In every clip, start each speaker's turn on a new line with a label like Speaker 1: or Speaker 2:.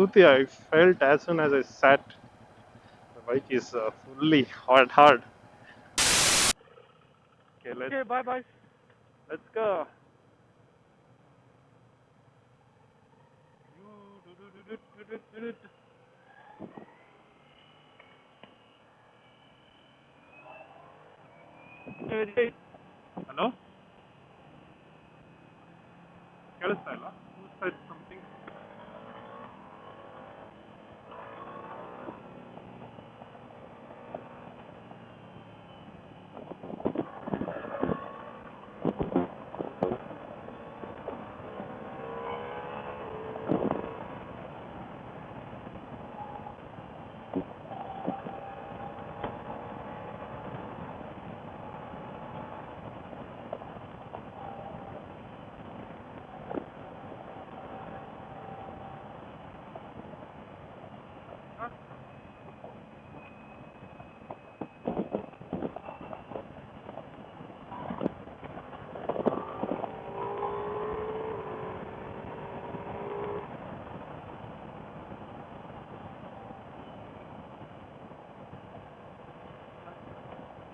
Speaker 1: smoothie I felt as soon as I sat. The bike is fully hard. Okay,
Speaker 2: Okay, bye bye.
Speaker 1: let's go. Hello? ಕೇಳಿಸ್ತಾ ಇಲ್ಲ? Who said something?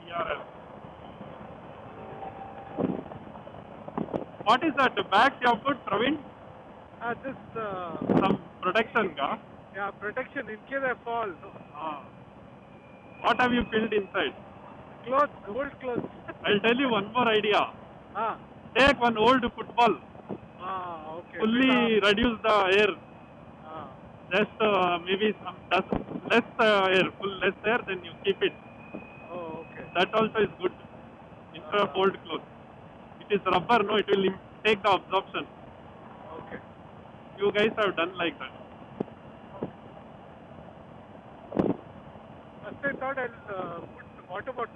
Speaker 1: DRL. What is that bag you have put, Praveen?
Speaker 2: This
Speaker 1: Some protection ka?
Speaker 2: yeah, protection in case I fall.
Speaker 1: Ah. What have you filled inside?
Speaker 2: Clothes, old clothes.
Speaker 1: I'll tell you one more idea.
Speaker 2: Ah,
Speaker 1: Take one old football,
Speaker 2: okay.
Speaker 1: fully reduce the air,
Speaker 2: Ah,
Speaker 1: just maybe some dust, less air, full less air, then you keep it.
Speaker 2: okay.
Speaker 1: That also is good instead of old clothes. It is rubber, no, it will take the absorption.
Speaker 2: Okay.
Speaker 1: You guys have done like that.
Speaker 2: First I thought I'll put water bottle.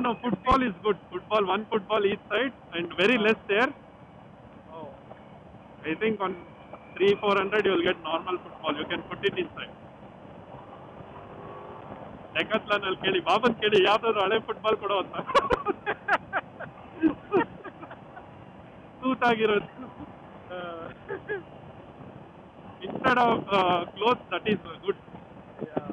Speaker 1: No, football is good. Football, one football each side and very less air.
Speaker 2: Oh,
Speaker 1: I think on 300-400 you will get normal football. You can put it inside. Decathlon ಅಲ್ಲಿ ಕೇಳಿ ಬಾಬನ್ ಕೇಳಿ ಯಾವ್ದಾದ್ರು ಹಳೆ football ಕೊಡೋ ಅಂತ ಸೂತಾಗಿರೋದು instead of clothes, that is good.
Speaker 2: yeah.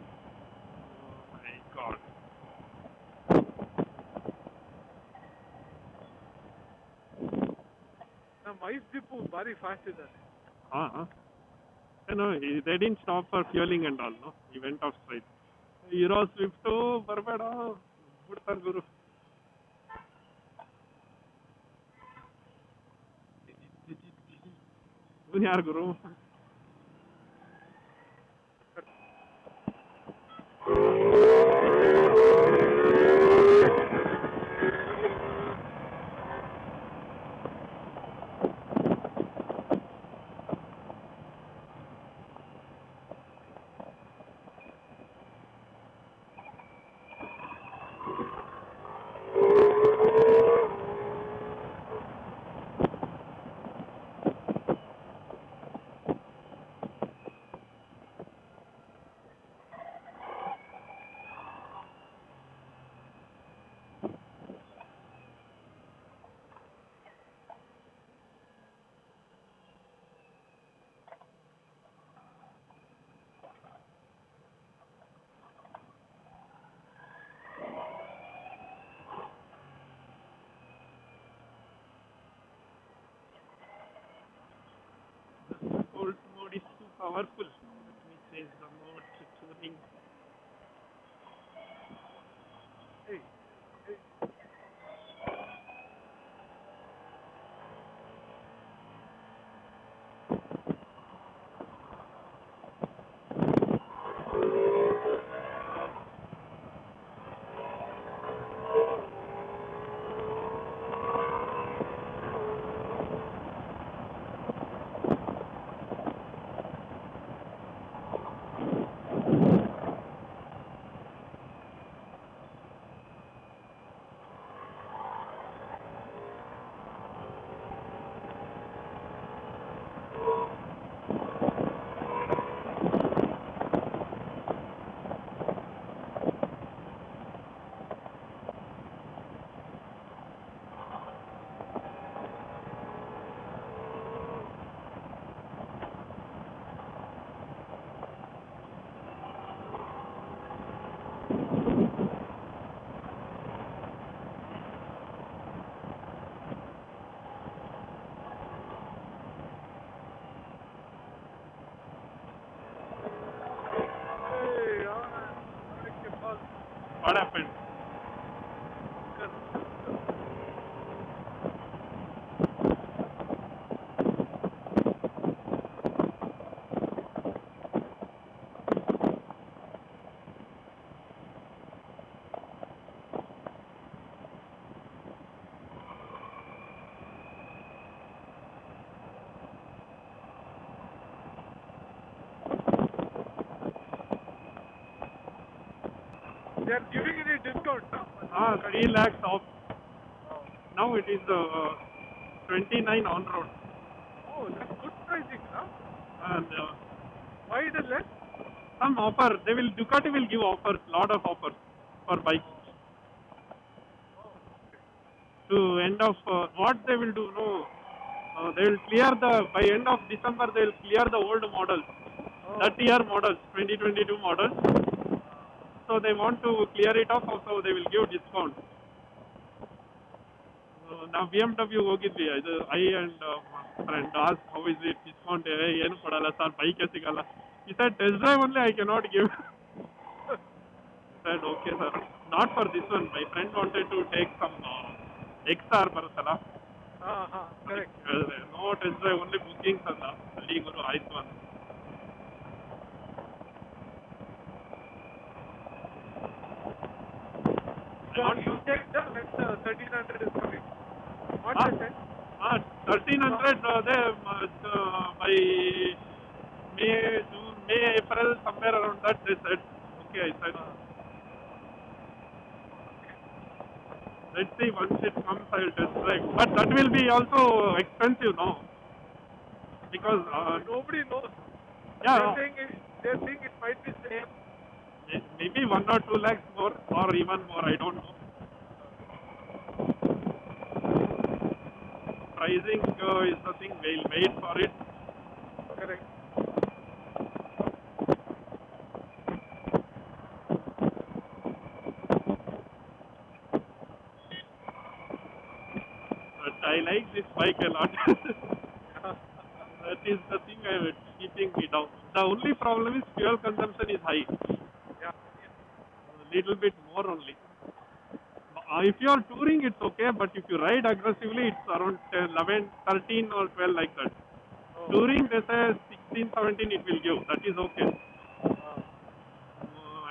Speaker 1: Oh my god.
Speaker 2: ನಮ್ಮ ice ದಿಪ್ಪು ಭಾರಿ fast ಇದ್ದಾನೆ.
Speaker 1: No, they didn't stop for fueling and all, no? He went off straight. Hero Swift, ಬರಬೇಡ ಬಿಡ್ತಾರೆ ಗುರು. ಇವನು ಯಾರು ಗುರು? Old mode is too powerful. Let me change the mode to tuning.
Speaker 2: Hey.
Speaker 1: What happened?
Speaker 2: They are giving any discount now?
Speaker 1: 3 lakhs off.
Speaker 2: Oh.
Speaker 1: Now it is 29 on road.
Speaker 2: Oh, that's good pricing, huh?
Speaker 1: And
Speaker 2: Why it is less?
Speaker 1: some offer, Ducati will give offers, lot of offers for bikes. To end of, what they will do, no, they will clear by end of December, they will clear the old models,
Speaker 2: Oh.
Speaker 1: 30-year models, 2022 models. So they want to clear it off, so they will give discount. Now BMW ಹೋಗಿದ್ವಿ ಇದು I and friend asked how is it discount ಏನು ಕೊಡಲ್ಲ sir bike ಸಿಗಲ್ಲ. He said test drive only I cannot give. I said okay sir, not for this one. My friend wanted to take some XR ಬರುತ್ತಲ್ಲ.
Speaker 2: Correct.
Speaker 1: No test drive, only bookings ಅಲ್ಲ. ಅಲ್ಲಿ ಗುರು ಆಯ್ತು ಅಂತ.
Speaker 2: You check them when 1300 is coming. What they said?
Speaker 1: 1300 by May, April, somewhere around that they said. Okay, I said. Let's see, once it comes, I will test drive. But that will be also expensive, no? Because
Speaker 2: nobody knows.
Speaker 1: Yeah.
Speaker 2: They're saying it might be same.
Speaker 1: Maybe 1 or 2 lakhs more, or even more, I don't know. Pricing is the thing, we'll wait for it.
Speaker 2: Correct.
Speaker 1: But I like this bike a lot. That is the thing keeping me down. The only problem is fuel consumption is high.
Speaker 2: Yeah.
Speaker 1: A little bit more only. If you are touring, it's okay, but if you ride aggressively, it's around 11, 13 or 12 like that.
Speaker 2: Oh.
Speaker 1: Touring, they say 16, 17 it will give. That is okay.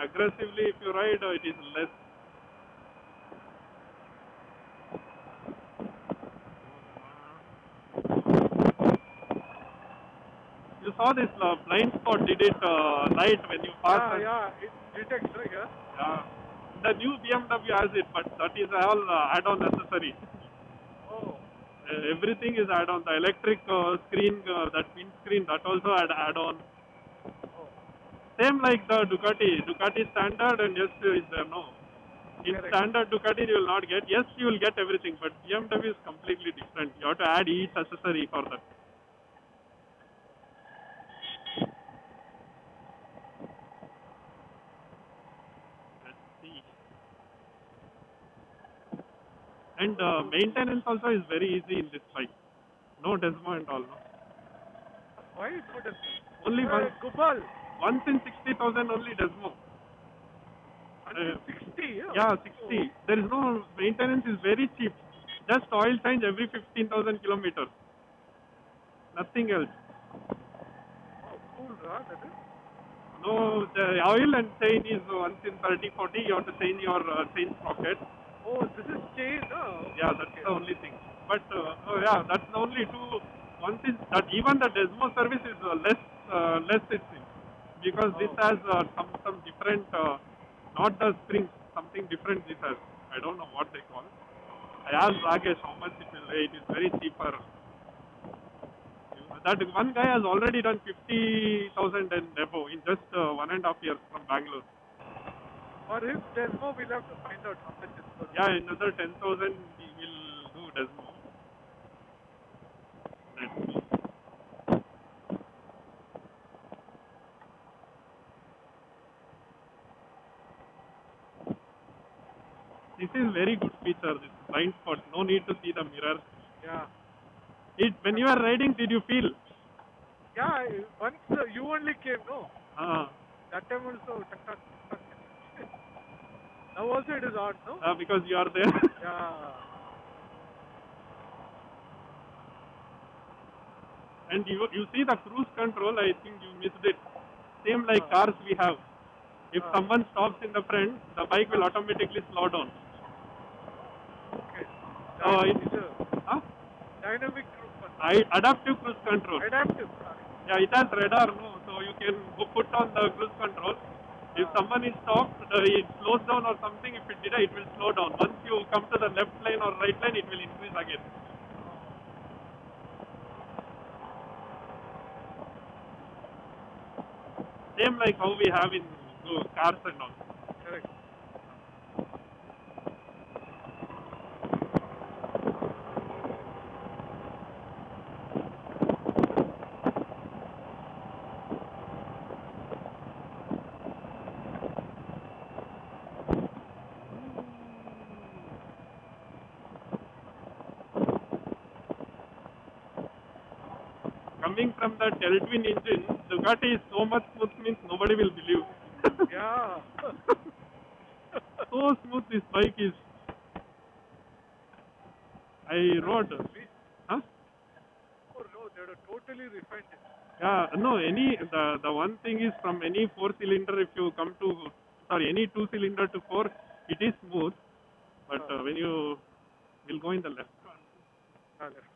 Speaker 1: Aggressively, if you ride, it is less. You saw this blind spot, did it light when you pass?
Speaker 2: Yeah, it detects, right?
Speaker 1: Yeah. The new BMW has it, but that is all add-on accessory.
Speaker 2: Oh.
Speaker 1: Everything is add-on. The electric screen, that windscreen, that also add-on.
Speaker 2: Oh.
Speaker 1: Same like the Ducati standard, and yes, is there no. In
Speaker 2: Correct.
Speaker 1: Standard Ducati you will not get. Yes, you will get everything, but BMW is completely different. You have to add each accessory for that. And maintenance also is very easy in this bike. No Desmo and all. No?
Speaker 2: Why no Desmo?
Speaker 1: Only once in 60,000 only Desmo.
Speaker 2: 60?
Speaker 1: Yeah, 60.
Speaker 2: Oh.
Speaker 1: There is no maintenance, is very cheap. Just oil change every 15,000 kilometers. Nothing else.
Speaker 2: Oh, cool, right? That is?
Speaker 1: No, the oil and chain is once in 30, 40. You have to change your chain sprocket.
Speaker 2: Oh, this is chain, huh?
Speaker 1: Yeah, that's the only thing. But yeah, that's the only two. One is that even the Desmo service is less it seems, because this has some different, not the springs, something different this has. I don't know what they call. I asked Rakesh how much it will weigh. It is very cheaper. That one guy has already done 50,000 and above in just 1.5 years from Bangalore.
Speaker 2: For his Desmo, we'll have to find out how much it's worth.
Speaker 1: Yeah, another 10,000 he will do Desmo. Let's see. This is very good feature, this blind spot. No need to see the mirror.
Speaker 2: Yeah.
Speaker 1: When you are riding, did you feel?
Speaker 2: Yeah, once you only came, no?
Speaker 1: Ah.
Speaker 2: That time also, now Now also it is odd, no?
Speaker 1: because you are there.
Speaker 2: Yeah.
Speaker 1: And you see the cruise control, I think you missed it. Same like
Speaker 2: Ah.
Speaker 1: cars we have. If
Speaker 2: Ah.
Speaker 1: someone stops in the front, the bike will automatically slow down.
Speaker 2: Okay.
Speaker 1: So
Speaker 2: Huh? Dynamic cruise control.
Speaker 1: adaptive cruise control.
Speaker 2: Adaptive. Sorry.
Speaker 1: Yeah, it has radar, no? So you can put on the cruise control. If someone is stopped, it slows down or something. If it did, it will slow down. Once you come to the left lane or right lane, it will increase again. Same like how we have in cars and all.
Speaker 2: Correct.
Speaker 1: Coming from the twin engine, Ducati is so much smooth means nobody will believe.
Speaker 2: Yeah.
Speaker 1: So smooth this bike is. I rode. Huh?
Speaker 2: Oh no, they would totally refined it.
Speaker 1: Yeah, no, the one thing is from any four cylinder, if you come to, sorry, any two cylinder to four, it is smooth. But when you will go in the left one,
Speaker 2: Left.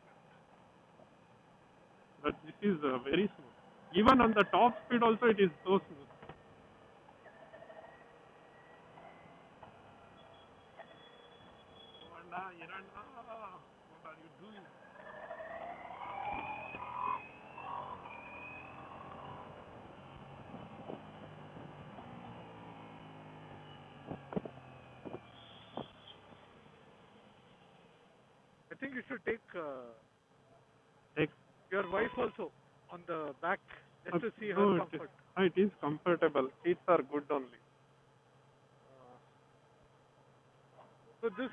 Speaker 1: but this is very smooth. Even on the top speed also it is so smooth. Iranda, what are you doing?
Speaker 2: I think you should take
Speaker 1: Take.
Speaker 2: your wife also on the back just to see her
Speaker 1: No,
Speaker 2: comfort.
Speaker 1: it is comfortable. Seats are good only.
Speaker 2: So this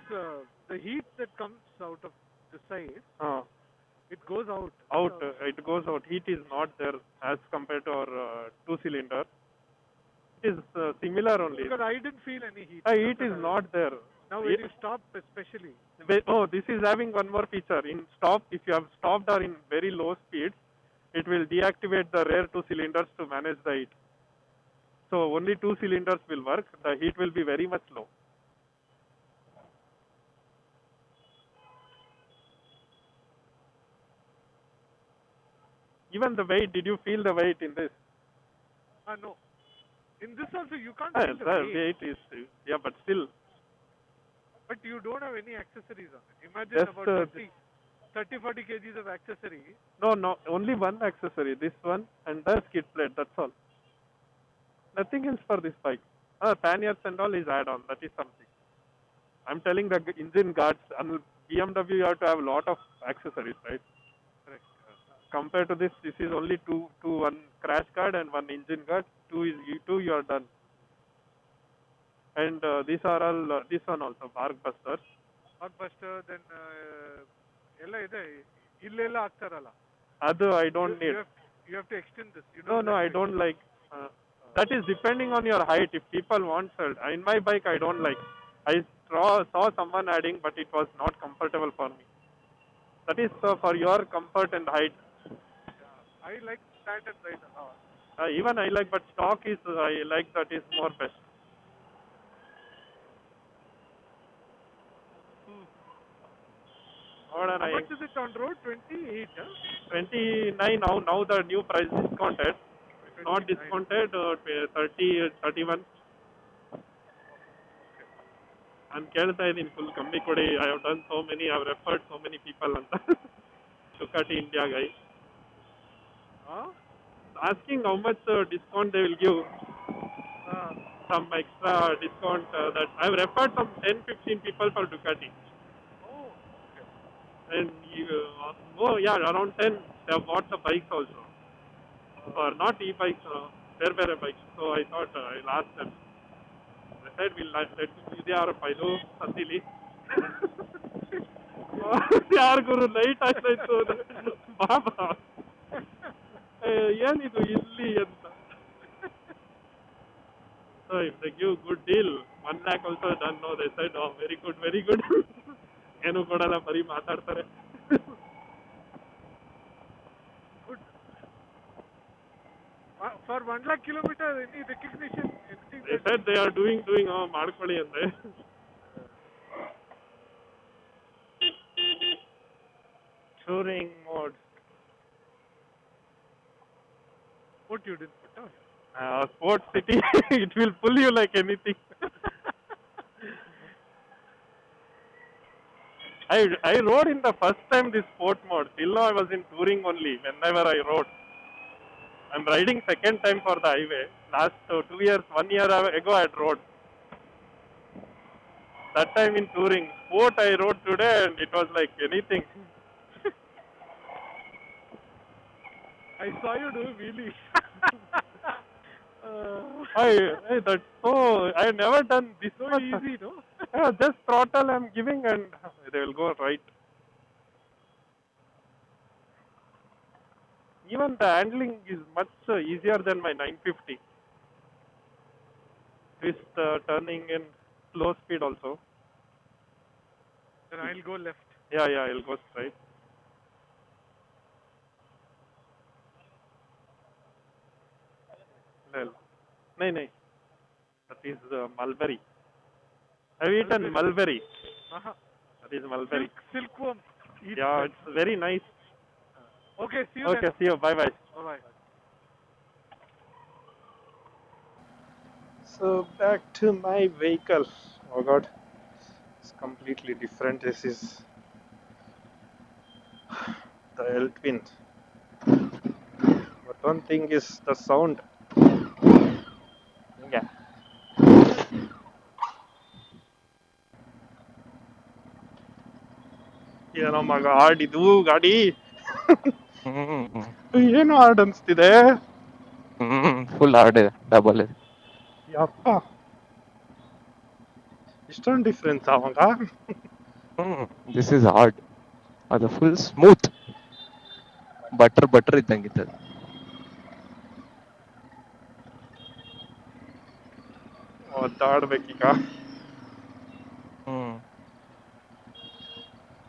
Speaker 2: the heat that comes out of the side, it goes out.
Speaker 1: It goes out. Heat is not there as compared to our two-cylinder. It is similar only.
Speaker 2: Because I didn't feel any heat.
Speaker 1: Heat is not there.
Speaker 2: Now when you stop especially.
Speaker 1: Oh, this is having one more feature. In stop, if you have stopped or in very low speeds, it will deactivate the rear two cylinders to manage the heat. So only two cylinders will work. The heat will be very much low. Even the weight, did you feel the weight in this?
Speaker 2: No. In this also you can't feel the weight.
Speaker 1: Weight is, yeah, but still.
Speaker 2: But you don't have any accessories on it. Imagine about 30-40 kgs of accessory.
Speaker 1: No, only one accessory, this one and the skid plate, that's all. Nothing else for this bike. Panniers and all is add-on, that is something. I'm telling the engine guards, and BMW you have to have a lot of accessories, right?
Speaker 2: Correct.
Speaker 1: Compared to this is only one crash guard and one engine guard. Two you are done. And these are all, this one also, bark busters.
Speaker 2: Bark buster, then ಎಲ್ಲ ಇದೆ ಇಲ್ಲೆಲ್ಲ ಹಾಕ್ತಾರಲ್ಲ.
Speaker 1: Adu I don't need.
Speaker 2: You have to extend this.
Speaker 1: No, I don't like. That is depending on your height. If people want, in my bike I don't like. I saw someone adding, but it was not comfortable for me. That is for your comfort and height.
Speaker 2: Yeah, I like stand and ride.
Speaker 1: Even I like, but stock is I like that is more best.
Speaker 2: How much is it on road? 28, huh?
Speaker 1: 29 now. Now the new price discounted. Not discounted. 30, 31. I'm ಕೇಳ್ತಾ ಇದ್ದೀನಿ full ಕಮ್ಮಿ ಕೊಡಿ. I have done so many. I have referred so many people ಅಂತ. Ducati India guy. Asking how much discount they will give. Some extra discount that I have referred some 10-15 people for Ducati. And around 10 they have bought the bikes also. Or not e-bikes, ಬೇರೆ bikes. So I thought I'll ask them. I said they are ಪೈಲು ಸತ್ತಿಲಿ. ಯಾರಿಗೂ light ಆಗ್ತಾಯಿತ್ತು ಬಾಬಾ ಏನಿದು ಇಲ್ಲಿ ಅಂತ. So if they give good deal, 1 lakh also done. No, they said, oh, very good, very good. ಏನು ಕೊಡಲ್ಲ ಬರೀ ಮಾತಾಡ್ತಾರೆ.
Speaker 2: Good. For 1 lakh kilometer, any recognition, anything?
Speaker 1: They said they are doing, ಮಾಡ್ಕೊಳ್ಳಿ ಅಂದೆ. Touring mode.
Speaker 2: What you did put out?
Speaker 1: Sports city, it will pull you like anything. I rode in the first time this sport mode. Till now I was in touring only whenever I rode. I'm riding second time for the highway. Last 2 years, 1 year ago I rode. That time in touring. Sport I rode today and it was like anything.
Speaker 2: I saw you do wheelie.
Speaker 1: That's so. I never done this
Speaker 2: So
Speaker 1: much.
Speaker 2: easy, no?
Speaker 1: Yeah, just throttle I'm giving and they will go right. Even the handling is much easier than my 950. Twist, turning and slow speed also.
Speaker 2: Then I'll go left.
Speaker 1: Yeah, I'll go straight. Well, no. That is mulberry. Have you eaten mulberry? That is mulberry.
Speaker 2: Silkworm.
Speaker 1: Yeah, it's very nice.
Speaker 2: Okay, see you
Speaker 1: Okay,
Speaker 2: then.
Speaker 1: see you. Bye.
Speaker 2: Bye-bye.
Speaker 1: So back to my vehicle. Oh God, it's completely different. This is the L twin. But one thing is the sound. Yeah. ಏನೋ ಮಗ ಆಡಿದು ಗಾಡಿ ಏನು hard ಅನ್ಸ್ತಿದೆ
Speaker 3: full hard ಇದೆ double ಇದೆ
Speaker 1: ಯಪ್ಪ ಇಷ್ಟೊಂದು difference ಅವಾಗ
Speaker 3: ದಿಸ್ ಇಸ್ ಹಾರ್ಡ್ ಅದು ಫುಲ್ ಸ್ಮೂತ್ ಬಟರ್ ಇದ್ದಂಗಿತ್ತು
Speaker 1: ಒದ್ದಾಡ್ಬೇಕೀಗ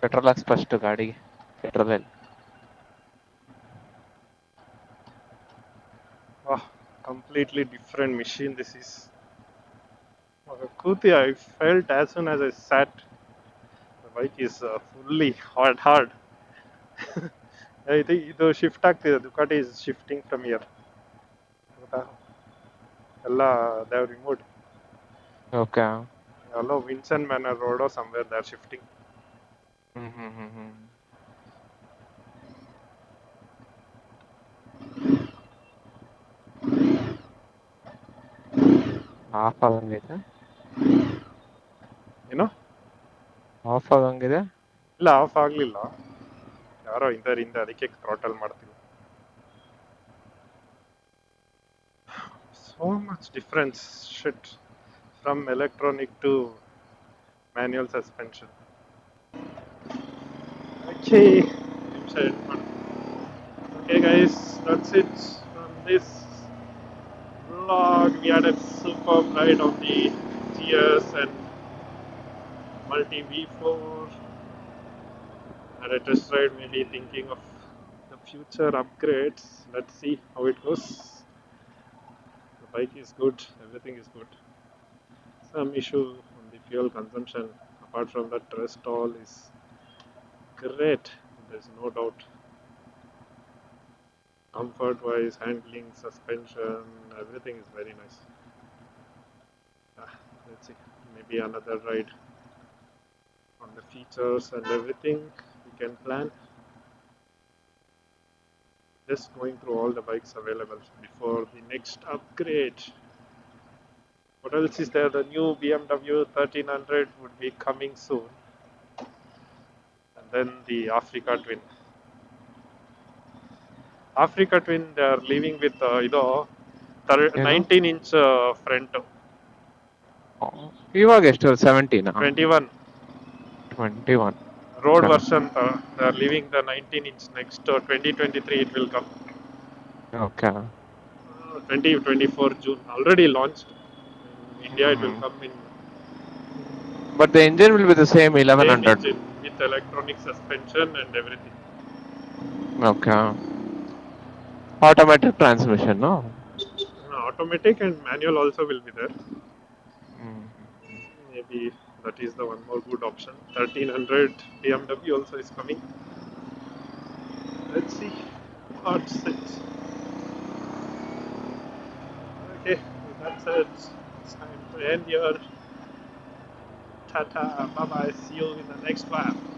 Speaker 3: ಪೆಟ್ರೋಲ್ ಹಾಕ್ಸ್ ಫಸ್ಟ್ ಗಾಡಿಗೆ ಪೆಟ್ರೋಲ್ ಅಲ್ಲಿ
Speaker 1: completely different machine this is. Kuti, I felt as soon as I sat, the bike is fully hard. I think ಇದು ಶಿಫ್ಟ್ ಆಗ್ತಿದೆ. Ducati is shifting from here. ಎಲ್ಲ they have removed.
Speaker 3: Okay
Speaker 1: Hello, Vincent Manor Road or somewhere they are shifting.
Speaker 3: Off ಆಗಂಗಿದೆ
Speaker 1: ಏನೋ
Speaker 3: off ಆಗಂಗಿದೆ
Speaker 1: ಇಲ್ಲ of ಆಗಲಿಲ್ಲ ಯಾರೋ ಹಿಂದೆ ಅದಕ್ಕೆ ಥ್ರಾಟಲ್ ಮಾಡ್ತೀವಿ so much difference shit from electronic to manual suspension okay guys, that's it from this vlog. We had a superb ride on the GS and Multi V4. Had a test ride, maybe thinking of the future upgrades. Let's see how it goes. The bike is good, everything is good. Some issue on the fuel consumption. Apart from that, rest all is great. There's no doubt. Comfort wise, handling, suspension, everything is very nice. Let's see, maybe another ride on the features and everything we can plan. Just going through all the bikes available before the next upgrade. What else is there? The new BMW 1300 would be coming soon. And then the Africa Twin. Africa Twin, they are leaving with 19-inch front.
Speaker 3: ಇವಾಗ ಎಷ್ಟು 17
Speaker 1: 21 road version. They are leaving the 19-inch next 2023 it will come.
Speaker 3: Okay.
Speaker 1: 2024 June already launched. In India it will come in
Speaker 3: But the engine will be the same
Speaker 1: Same
Speaker 3: 1100.
Speaker 1: engine with electronic suspension and everything.
Speaker 3: Okay. Automatic transmission, no?
Speaker 1: Automatic and manual also will be there.
Speaker 3: Mm.
Speaker 1: Maybe that is the one more good option. 1300 BMW also is coming. Let's see what's it. Okay, that's it. It's time to end here. Tata, bye bye. See you in the next one.